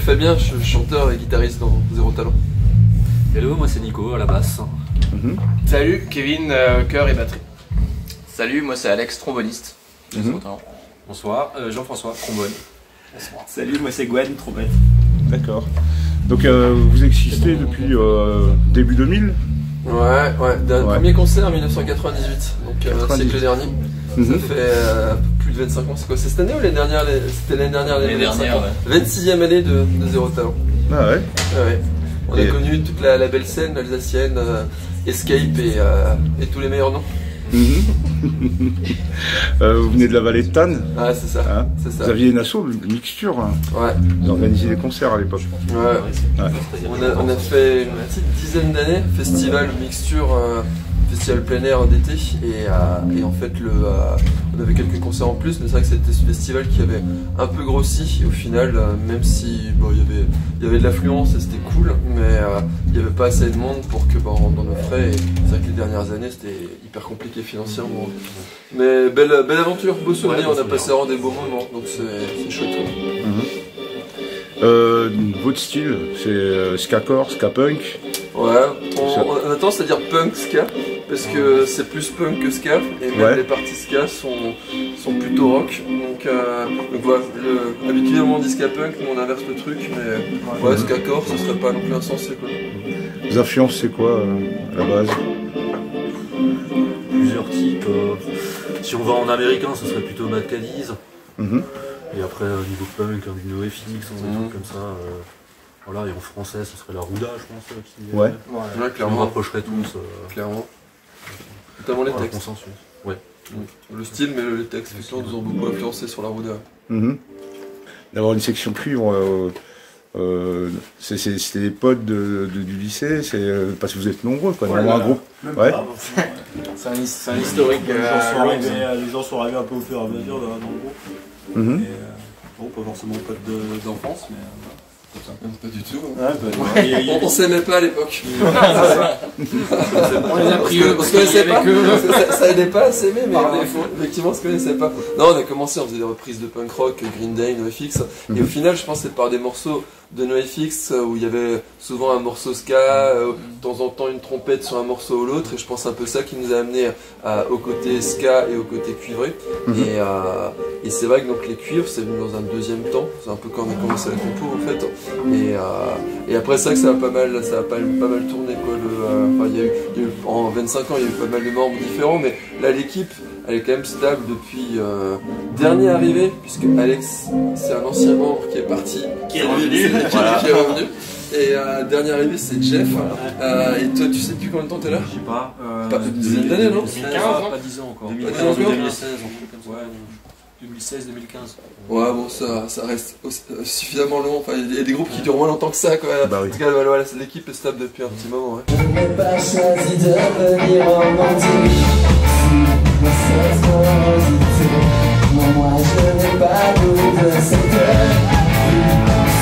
Fabien, je suis chanteur et guitariste dans Zéro Talent. Hello, moi c'est Nico à la basse. Salut, Kevin, chœur et batterie. Salut, moi c'est Alex, tromboniste. Bonsoir, Jean-François, trombone. Salut, moi c'est Gwen, trompette. D'accord. Donc vous existez depuis début 2000? Ouais. Premier concert en 1998, donc siècle dernier. Ça fait plus de 25 ans. C'est quoi? C'est cette année ou l'année dernière? C'était l'année dernière, L'année dernière, ouais. 26e année de Zéro Talent. Ah ouais. Ouais. On a connu toute la belle scène alsacienne, Escape et tous les meilleurs noms. Vous venez de la vallée de Tannes. Ah, c'est ça. Hein, c'est ça. vous aviez une asso, une mixture. Hein. Ouais. Vous organisiez des concerts à l'époque. Ouais. On a fait une petite dizaine d'années, festival mixture, festival plein air d'été, et en fait on avait quelques concerts en plus, mais c'est vrai que c'était ce festival qui avait un peu grossi, et au final, même si bon, il y avait de l'affluence et c'était cool, mais il n'y avait pas assez de monde pour que on rentre dans nos frais, et c'est vrai que les dernières années c'était hyper compliqué financièrement. Mais belle aventure, beau souvenir, on a passé vraiment des beaux moments, donc c'est chouette. Votre style, c'est ska-core, ska-punk. Ouais, on a tendance à dire punk ska, parce que c'est plus punk que ska, et même les parties ska sont plutôt rock. Donc voilà, habituellement on dit ska punk, nous on inverse le truc, mais ouais, ska core, ce serait pas non plus insensé quoi. Vos influences, c'est quoi à la base? Plusieurs types. Si on va en américain, ce serait plutôt Mad Cadiz. Et après, au niveau punk, du NoFX, des trucs comme ça. Voilà, et en français, ce serait la Rouda, je pense. Ouais, clairement. On rapprocherait tous. Clairement. Notamment les textes. Consensus. Ouais. Le style, mais les textes, effectivement, nous ont beaucoup influencé sur la Rouda. D'avoir une section cuivre, c'était des potes du lycée, c'est parce que vous êtes nombreux, quoi, vraiment un groupe. Ouais. C'est un historique. Les gens sont arrivés un peu au fur et à mesure dans le groupe. Bon, pas forcément potes d'enfance, mais Pas du tout. Ouais, on s'aimait pas à l'époque. on les a pris on se connaissait pas. Ça aidait pas à s'aimer, mais effectivement on se connaissait pas. Non, on a commencé, on faisait des reprises de punk rock, Green Day, NoFX, et au final je pense que c'est par des morceaux de NoFX où il y avait souvent un morceau ska, de temps en temps une trompette sur un morceau ou l'autre, et je pense un peu ça qui nous a amené au côté ska et au côté cuivré. Et c'est vrai que donc les cuivres c'est venu dans un deuxième temps, c'est un peu quand on a commencé la compo en fait. Et après ça que ça a pas mal tourné quoi. Il y a eu en 25 ans il y a eu pas mal de membres différents, mais là l'équipe elle est quand même stable depuis dernier arrivé, puisque Alex c'est un ancien membre qui est parti, qui est revenu. Qui est revenu. Et dernier arrivé c'est Jeff. Et toi tu sais depuis combien de temps t'es là? Je sais pas. Pas une dizaine d'années non? 2015 Pas 10 ans encore. 2016 encore 2016, ouais, 2016, 2015. Ouais bon ça reste suffisamment long, enfin il y a des groupes qui durent moins longtemps que ça quoi. Bah oui. En tout cas voilà, l'équipe est stable depuis un petit moment. Ouais. Je n'ai pas choisi de venir romantique. Cette morosité, non moi je n'ai pas goût de cette heure.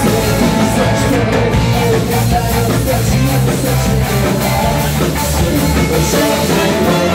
C'est le visage que regarde la nostalgie de cette génération. Aujourd'hui mon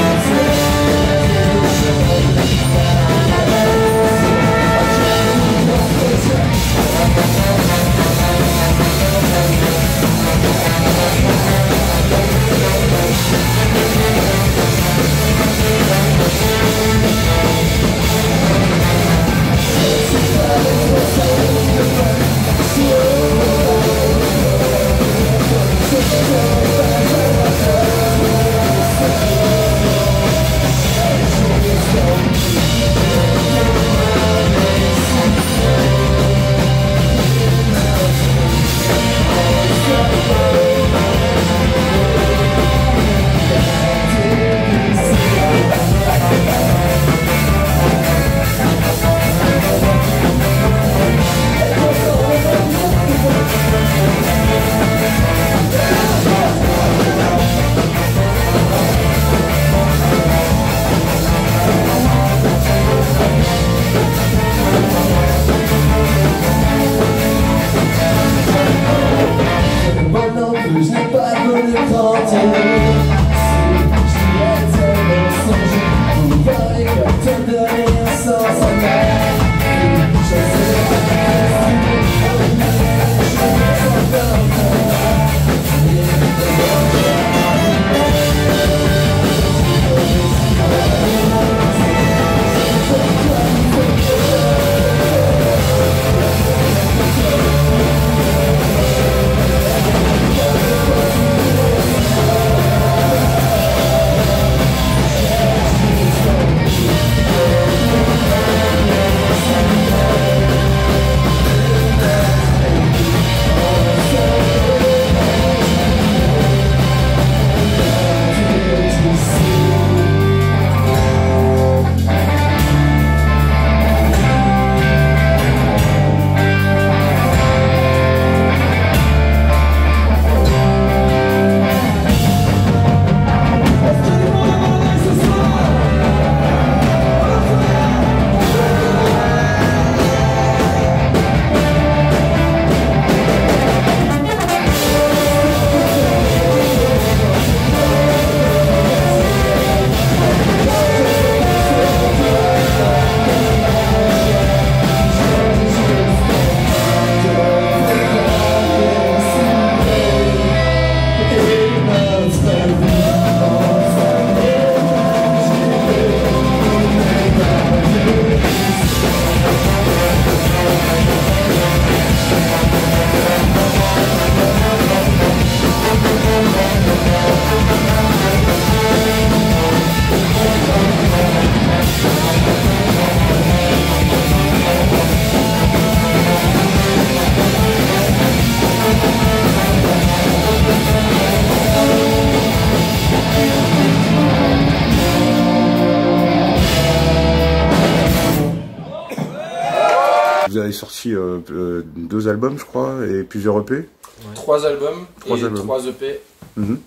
sorti 2 albums, je crois, et plusieurs EP. 3 albums et albums. 3 EP.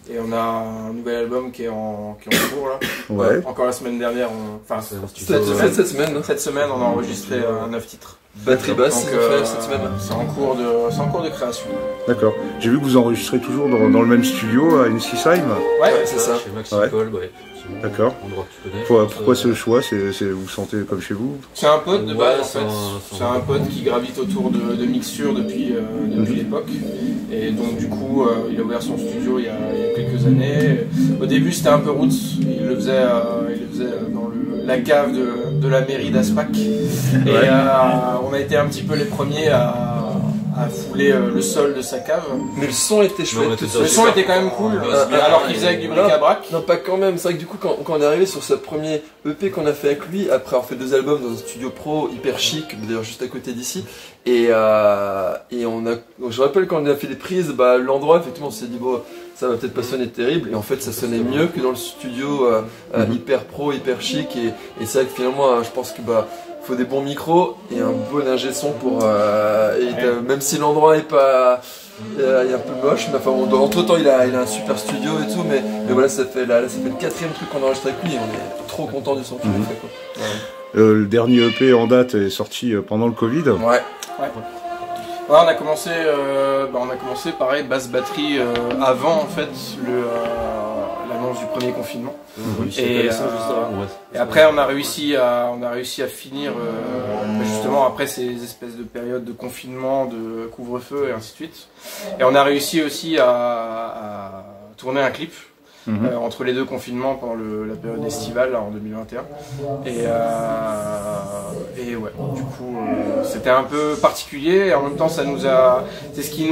Et on a un nouvel album qui est en cours là. Ouais. Encore la semaine dernière, cette semaine on a enregistré 9 titres. Batterie basse, Donc, cette semaine. c'est en cours de création. D'accord. J'ai vu que vous enregistrez toujours dans le même studio à Ensisheim. Ouais, c'est ça. Chez Maxi Ouais. Kolb, ouais. D'accord. Endroit que tu connais. Pourquoi ce choix? Vous vous sentez comme chez vous? C'est un pote de Ouais, base en c'est fait. C'est un pote qui gravite autour de Mixture depuis l'époque. Et donc du coup, il a ouvert son studio il y a quelques années. Au début, c'était un peu roots. Il le faisait dans la cave de la mairie d'Aspac. Et on a été un petit peu les premiers à fouler le sol de sa cave. Mais le son était chouette. Le son était quand même cool, alors qu'il faisait avec du bric-à-brac. Non, pas quand même. C'est vrai que du coup, quand on est arrivé sur ce premier EP qu'on a fait avec lui, après avoir fait 2 albums dans un studio pro hyper chic, d'ailleurs juste à côté d'ici, et je rappelle quand on a fait les prises, l'endroit, effectivement, on s'est dit, bon, ça va peut-être pas sonner terrible, et en fait, ça sonnait mieux que dans le studio hyper pro, hyper chic, et c'est vrai que finalement, je pense que faut des bons micros et un bon ingé son pour même si l'endroit est pas il est un peu moche, mais enfin entre temps il a un super studio et tout, mais voilà, ça fait le 4e truc qu'on enregistre avec lui et on est trop content du son qu'il a fait, quoi. Le dernier EP en date est sorti pendant le Covid. Ouais. Ouais, on a commencé pareil, basse batterie avant en fait l'annonce du premier confinement. Et après on a réussi à finir justement après ces espèces de périodes de confinement, de couvre-feu et ainsi de suite. Et on a réussi aussi à tourner un clip. Entre les 2 confinements pendant la période estivale là, en 2021 et ouais, du coup c'était un peu particulier et en même temps c'est ce qui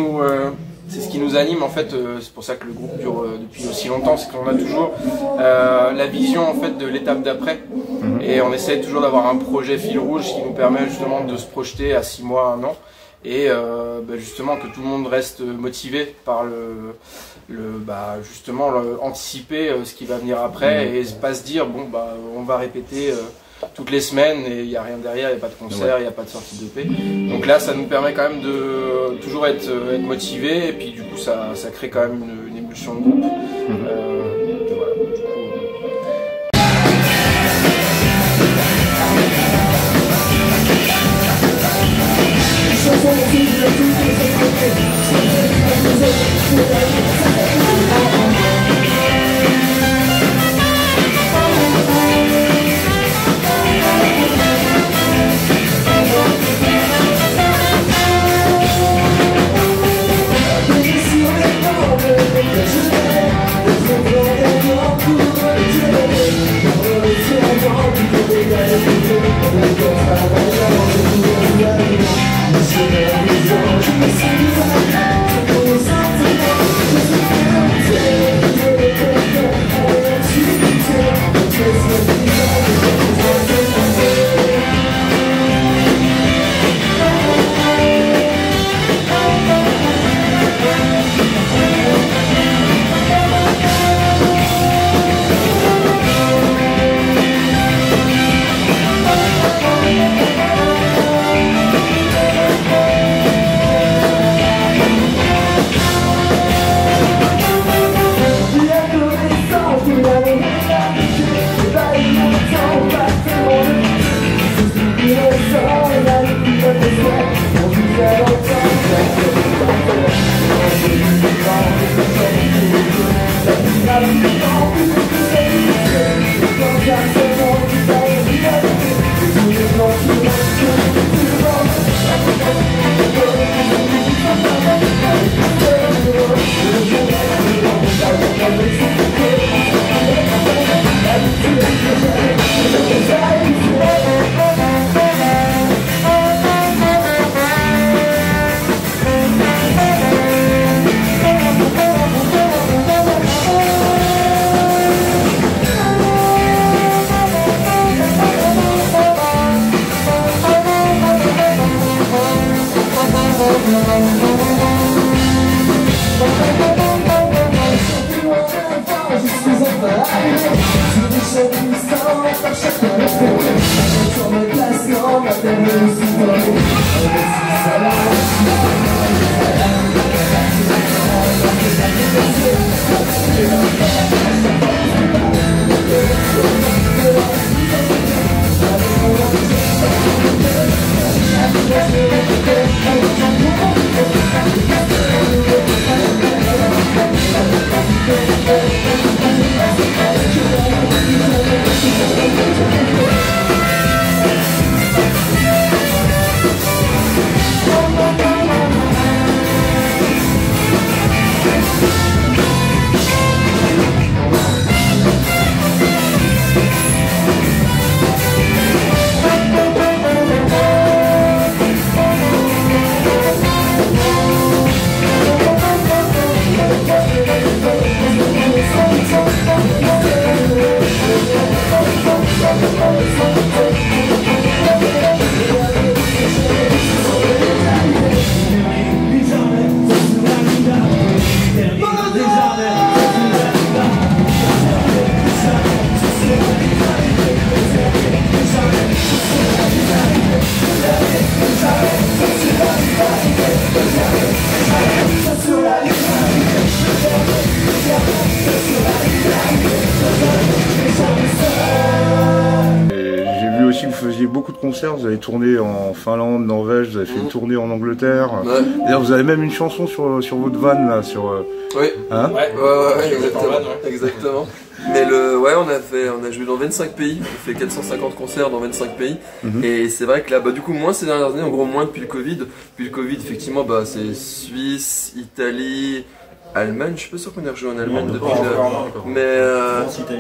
nous anime en fait, c'est pour ça que le groupe dure depuis aussi longtemps, c'est qu'on a toujours la vision en fait de l'étape d'après et on essaie toujours d'avoir un projet fil rouge qui nous permet justement de se projeter à 6 mois, 1 an et justement que tout le monde reste motivé par justement anticiper ce qui va venir après et pas se dire bon on va répéter toutes les semaines et il n'y a rien derrière, il n'y a pas de concert, il n'y a pas de sortie d'EP. Donc là ça nous permet quand même de toujours être motivé et puis du coup ça crée quand même une émulsion de groupe. Voilà, du coup, Sur mes places, non, ma tête me Beaucoup de concerts, vous avez tourné en Finlande, Norvège, vous avez fait une tournée en Angleterre. Ouais. Vous avez même une chanson sur votre van là, sur. Oui. Hein exactement. Mais on a joué dans 25 pays, on fait 450 concerts dans 25 pays. Et c'est vrai que là, du coup, moins ces dernières années, en gros moins depuis le Covid. Depuis le Covid, effectivement, c'est Suisse, Italie, Allemagne, je suis pas sûr qu'on ait rejoué en Allemagne depuis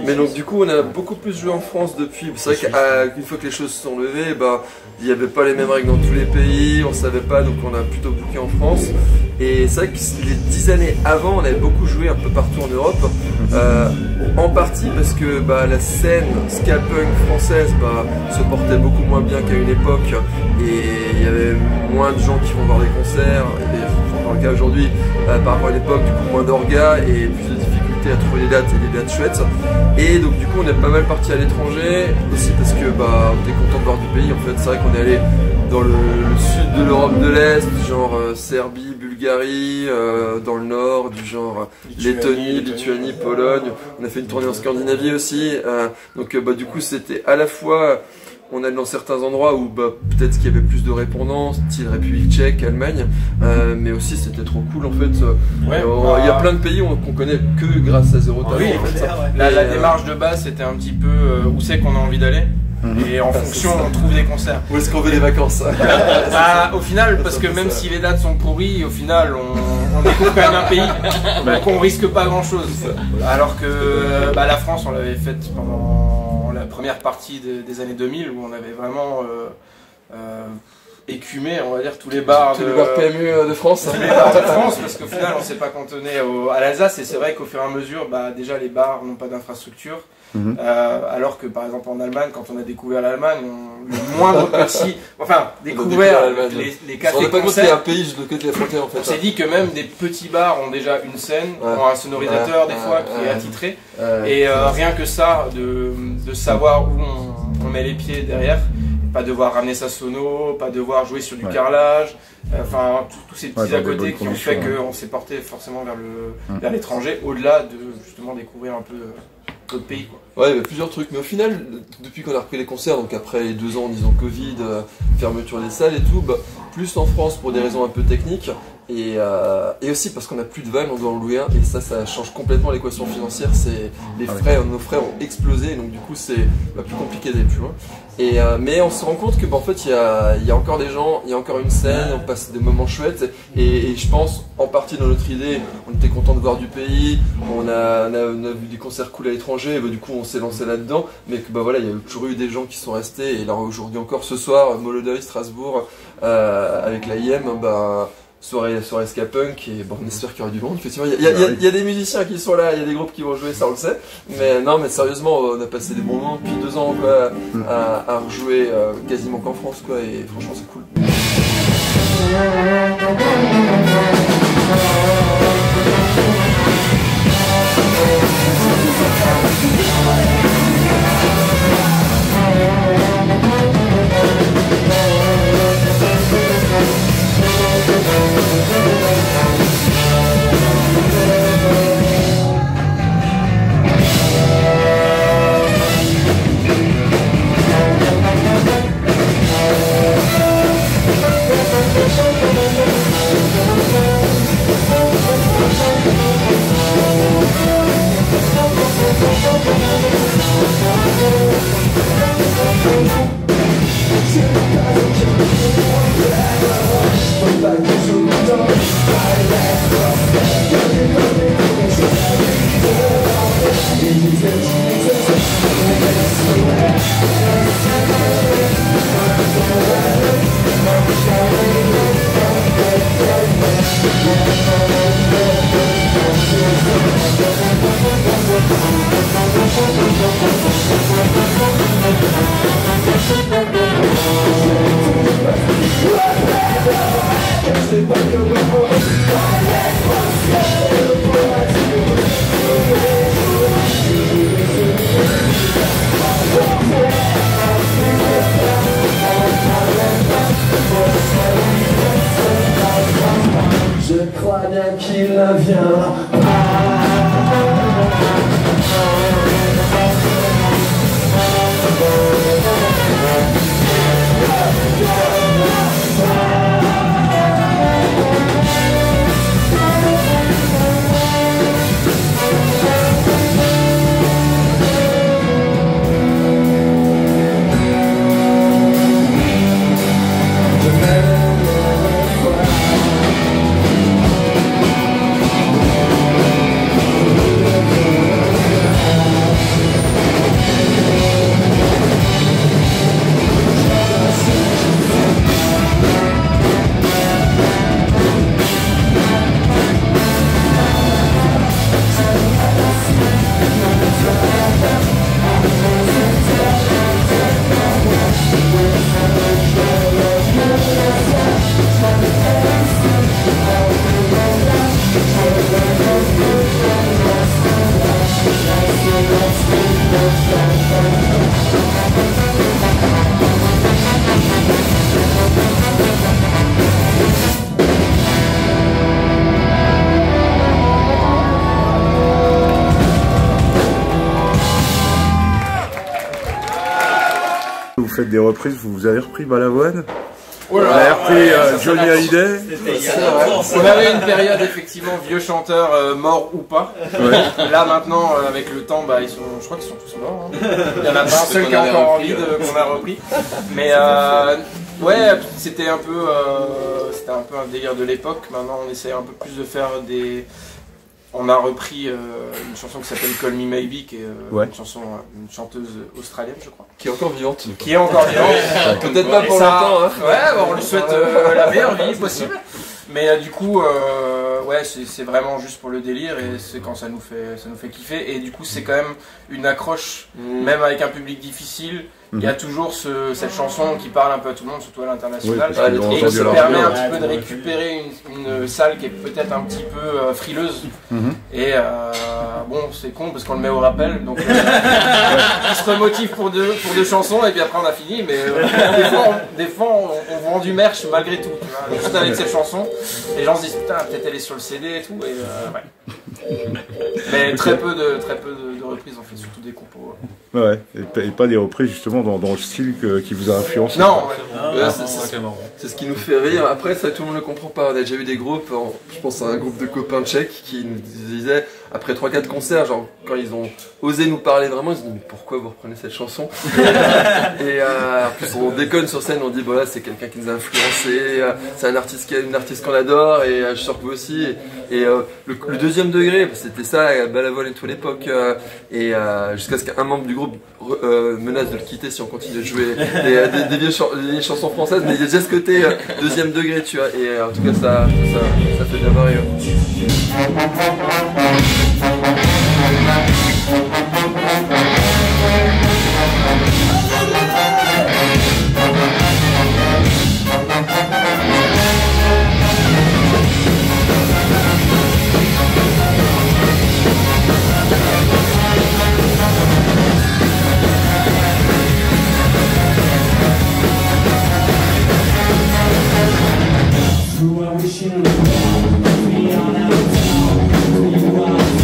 mais donc du coup on a beaucoup plus joué en France depuis. C'est vrai qu'une fois que les choses se sont levées, il n'y avait pas les mêmes règles dans tous les pays, on savait pas, donc on a plutôt booké en France. Et c'est vrai que les 10 années avant, on avait beaucoup joué un peu partout en Europe, en partie parce que la scène ska punk française se portait beaucoup moins bien qu'à une époque, et il y avait moins de gens qui vont voir des concerts, et dans le cas aujourd'hui, par rapport à l'époque, du coup moins d'orgas et plus de difficultés à trouver des dates et des dates chouettes. Et donc du coup on est pas mal parti à l'étranger, aussi parce que on était content de voir du pays. En fait c'est vrai qu'on est allé dans le sud de l'Europe de l'Est, genre Serbie, Bulgarie, dans le nord, du genre Lettonie, Lituanie, Pologne. On a fait une tournée en Scandinavie aussi. Donc du coup c'était à la fois... On allait dans certains endroits où peut-être qu'il y avait plus de répondants, style République tchèque, Allemagne, mais aussi c'était trop cool en fait. Il y a plein de pays qu'on connaît que grâce à Zéro Talent. En fait. La démarche de base c'était un petit peu où c'est qu'on a envie d'aller. Et en fonction, on trouve des concerts. Où est-ce qu'on veut les vacances? Au final, parce que même si les dates sont pourries, au final, on découvre quand même un pays, donc on risque pas grand-chose. Alors que la France, on l'avait faite pendant la première partie des années 2000, où on avait vraiment écumé, on va dire, tous les bars les bars PMU de France. Tous les bars de France, parce qu'au final, on s'est pas cantonné à l'Alsace, et c'est vrai qu'au fur et à mesure, déjà les bars n'ont pas d'infrastructure. Alors que par exemple en Allemagne, quand on a découvert l'Allemagne, le moindre petit, découvert les cafés concerts, un pays juste de côté de la frontière en fait. On s'est dit que même des petits bars ont déjà une scène, ont un sonorisateur des fois qui est attitré, et rien que ça, de savoir où on met les pieds derrière, pas devoir ramener sa sono, pas devoir jouer sur du carrelage, tous ces petits à côté qui ont fait qu'on s'est porté forcément vers l'étranger, au-delà de justement découvrir un peu d'autres pays, quoi. Ouais, il y avait plusieurs trucs, mais au final, depuis qu'on a repris les concerts, donc après les 2 ans, disons Covid, fermeture des salles et tout, plus en France pour des raisons un peu techniques, et aussi parce qu'on n'a plus de vannes, on doit en louer un, et ça change complètement l'équation financière. Nos frais ont explosé, et donc du coup c'est plus compliqué d'aller plus loin. Mais on se rend compte que en fait il y a encore des gens, il y a encore une scène, on passe des moments chouettes, et je pense en partie dans notre idée, on était content de voir du pays, on a vu des concerts cool à l'étranger, du coup on s'est lancé là-dedans, mais que il y a toujours eu des gens qui sont restés, et là aujourd'hui encore ce soir, Molodeuil, Strasbourg, avec la IM, soirée ska punk, et on espère qu'il y aura du monde. Effectivement, il y a des musiciens qui sont là, il y a des groupes qui vont jouer, ça on le sait, mais non, mais sérieusement, on a passé des bons moments depuis 2 ans à rejouer quasiment qu'en France, et franchement c'est cool. faites des reprises, vous avez repris Balavoine? Oh Vous avez repris Johnny Hallyday? On avait une période effectivement vieux chanteurs morts ou pas. Ouais. Là maintenant avec le temps bah, je crois qu'ils sont tous morts. Hein. Il y en a pas un seul qui a encore envie qu'on a repris. Mais ouais c'était un peu un délire de l'époque. Maintenant on essaie un peu plus de faire des... On a repris une chanson qui s'appelle Call Me Maybe, qui est une chanteuse australienne, je crois. Qui est encore vivante. Qui est encore vivante. Peut-être pas pour longtemps. Hein. Ouais, bon, on lui souhaite la meilleure vie possible. Mais du coup, ouais, c'est vraiment juste pour le délire et c'est quand ça nous fait kiffer. Et du coup, c'est quand même une accroche, même avec un public difficile. Il y a toujours cette chanson qui parle un peu à tout le monde, surtout à l'international, et qui permet un petit peu de récupérer une salle qui est peut-être un petit peu frileuse. Et bon, c'est con parce qu'on le met au rappel, donc on se remotive pour deux chansons et puis après on a fini. Mais des fois on vend du merch malgré tout, tu vois, juste avec cette chanson. Les gens se disent putain, peut-être elle est sur le CD et tout. Et ouais. Mais très peu de reprises, on fait surtout des compos. Ouais, et pas des reprises justement dans le style qui vous a influencé. Non, c'est ce qui nous fait rire. Après, ça tout le monde ne le comprend pas. On a déjà vu des groupes, je pense à un groupe de copains tchèques qui nous disaient, après 3-4 concerts, genre quand ils ont osé nous parler vraiment, ils se disent mais pourquoi vous reprenez cette chanson? Et en plus on déconne sur scène, on dit voilà, c'est quelqu'un qui nous a influencé, c'est une artiste qu'on adore et je suis sûr que vous aussi. Et le deuxième degré, c'était ça, Balavoine et tout à l'époque, et jusqu'à ce qu'un membre du groupe menace de le quitter si on continue de jouer des vieilles chansons françaises, mais il y a déjà ce côté deuxième degré, tu vois, et en tout cas ça fait bien marrer. Who are wishing on me on our town? You are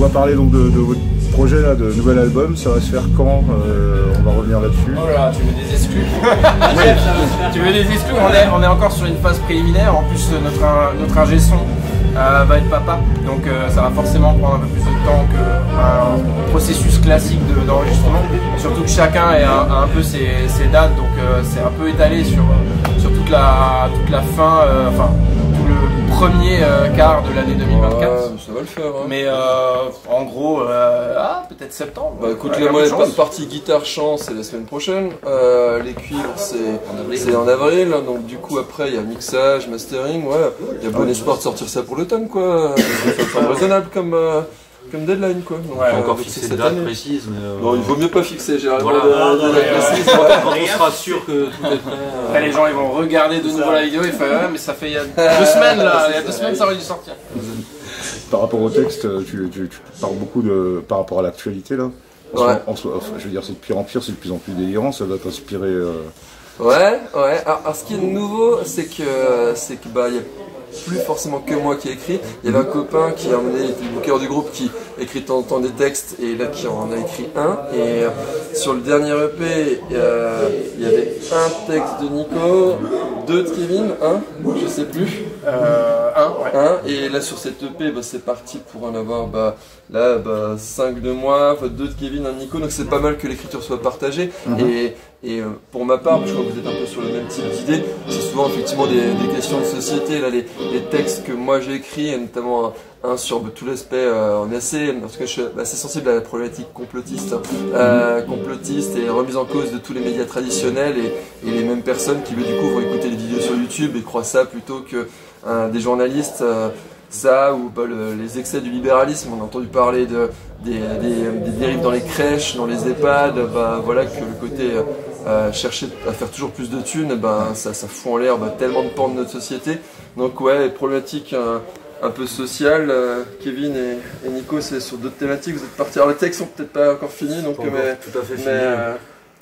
va parler donc de votre projet là, de nouvel album. Ça va se faire quand? On va revenir là-dessus. Oh là, tu veux des exclus? Tu veux des exclus? On est encore sur une phase préliminaire. En plus, notre ingé son va être papa, donc ça va forcément prendre un peu plus de temps qu'un processus classique d'enregistrement. Surtout que chacun a un peu ses dates, donc c'est un peu étalé sur toute la fin, enfin tout le premier quart de l'année 2024. Ouais, ça va le faire. Hein. Mais en gros, peut-être septembre. Bah écoute, la partie guitare-chant c'est la semaine prochaine, les cuivres c'est en avril, hein, donc du coup après il y a mixage, mastering, ouais, il y a bon espoir de sortir ça pour l'automne quoi, c'est raisonnable comme deadline quoi. Donc, ouais, encore fixer cette date précise. Mais non, il vaut mieux pas fixer, j'ai voilà. Quand on sera sûr que tout est prêt. Après les gens ils vont regarder de nouveau la vidéo et faire ouais mais ça fait il y a 2 semaines là, il y a 2 semaines ça aurait dû sortir. Par rapport au texte, tu parles beaucoup par rapport à l'actualité là. Ouais. Je veux dire, c'est de pire en pire, c'est de plus en plus délirant, ça va t'inspirer. Ouais. Alors, ce qui est nouveau, c'est que bah, y a plus forcément que moi qui ai écrit. Il y avait un copain qui a emmené le booker du groupe qui écrit de temps en temps des textes et là qui en a écrit un. Et sur le dernier EP, il y avait un texte de Nico, 2 de Kevin, je sais plus. Un. Et là sur cette EP, bah, c'est parti pour en avoir 5 de moi, 2 de Kevin, 1 de Nico. Donc c'est pas mal que l'écriture soit partagée. Et pour ma part, je crois que vous êtes un peu sur le même type d'idée, c'est souvent effectivement des questions de société, là, les textes que moi j'ai écrits, et notamment un sur tout l'aspect, on est assez, parce que je suis assez sensible à la problématique complotiste, complotiste et remise en cause de tous les médias traditionnels et les mêmes personnes qui du coup vont écouter les vidéos sur YouTube et croient ça plutôt que des journalistes. Ça ou les excès du libéralisme, on a entendu parler des dérives dans les crèches, dans les EHPAD, voilà que le côté chercher à faire toujours plus de thunes, ça fout en l'air tellement de pans de notre société. Donc ouais, problématique un peu sociale. Kevin et Nico, c'est sur d'autres thématiques, vous êtes partis. Alors les textes sont peut-être pas encore finis, donc tout à fait fini.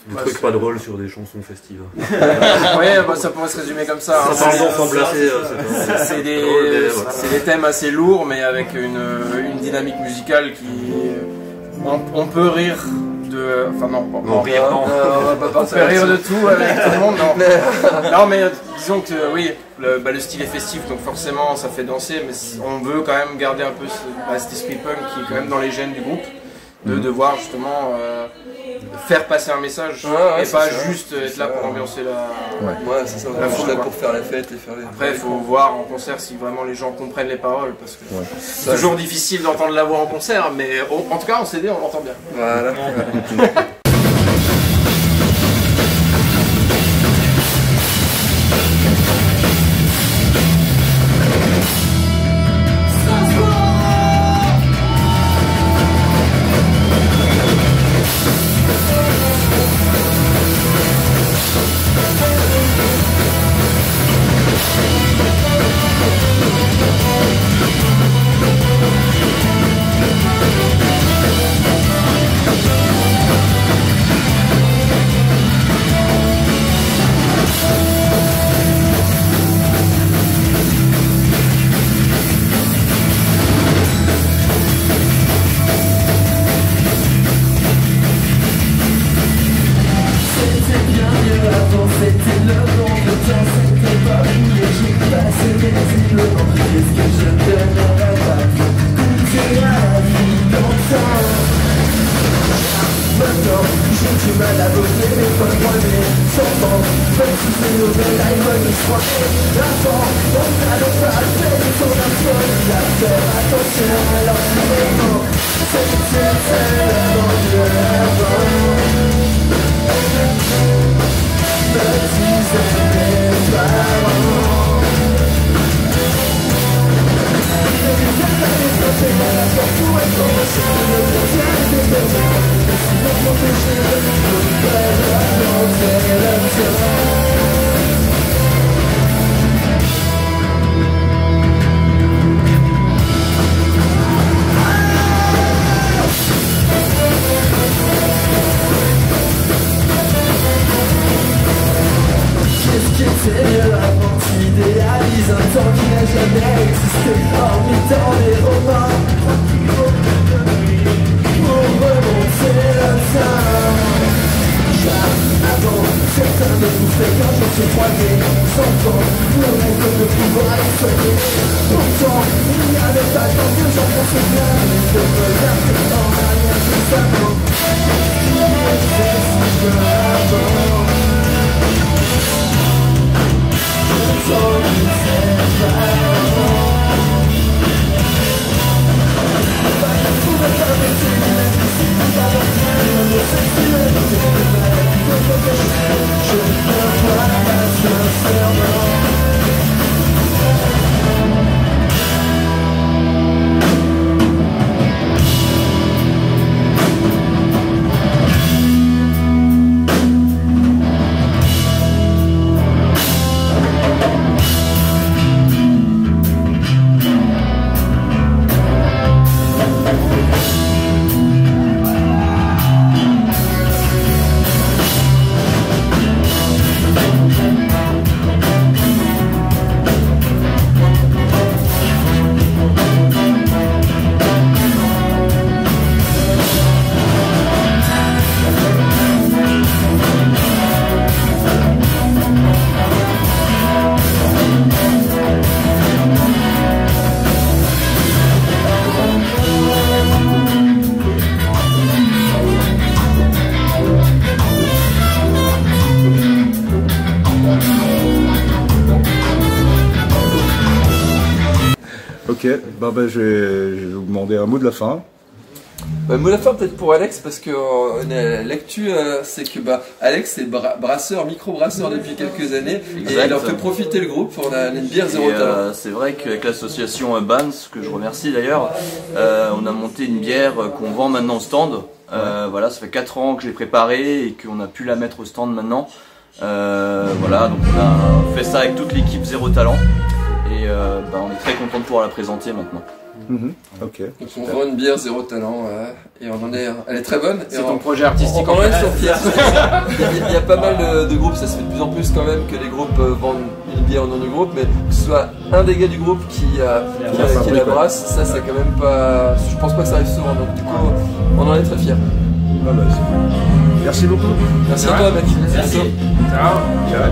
Des trucs pas drôles sur des chansons festives. Ouais, ça pourrait se résumer comme ça. C'est des thèmes assez lourds, mais avec une dynamique musicale qui... On peut rire de... Enfin non, on peut rire de tout avec tout le monde, non. Non, mais disons que oui, le style est festif, donc forcément ça fait danser, mais on veut quand même garder un peu cet esprit punk qui est quand même dans les gènes du groupe, de devoir justement... faire passer un message et pas juste être là pour ambiancer ouais, c'est ça, la foule, là pour faire la fête et faire les... Après il faut voir en concert si vraiment les gens comprennent les paroles parce que c'est toujours difficile d'entendre la voix en concert, mais en tout cas en CD on l'entend bien. Voilà. Ok, je vais vous demander un mot de la fin. Mot de la fin peut-être pour Alex, parce que l'actu c'est que Alex est brasseur, micro-brasseur depuis quelques années, exact. Et il en fait profiter le groupe pour une bière zéro talent. C'est vrai qu'avec l'association Bans, que je remercie d'ailleurs, on a monté une bière qu'on vend maintenant au stand. Voilà, ça fait 4 ans que je l'ai préparée et qu'on a pu la mettre au stand maintenant. Voilà, donc on a fait ça avec toute l'équipe Zéro Talent et on est très content de pouvoir la présenter maintenant. Ok. Donc on vend une bière zéro talent et on en est. Elle est très bonne. C'est ton projet artistique. Quand même sur fiers. Il y a pas mal de groupes, ça se fait de plus en plus quand même que les groupes vendent une bière au nom du groupe, mais que ce soit un des gars du groupe qui la brasse, ça c'est quand même pas. Je pense pas que ça arrive souvent, donc du coup on en est très fiers. Merci beaucoup. Merci à toi mec. Merci. Ciao. Ciao.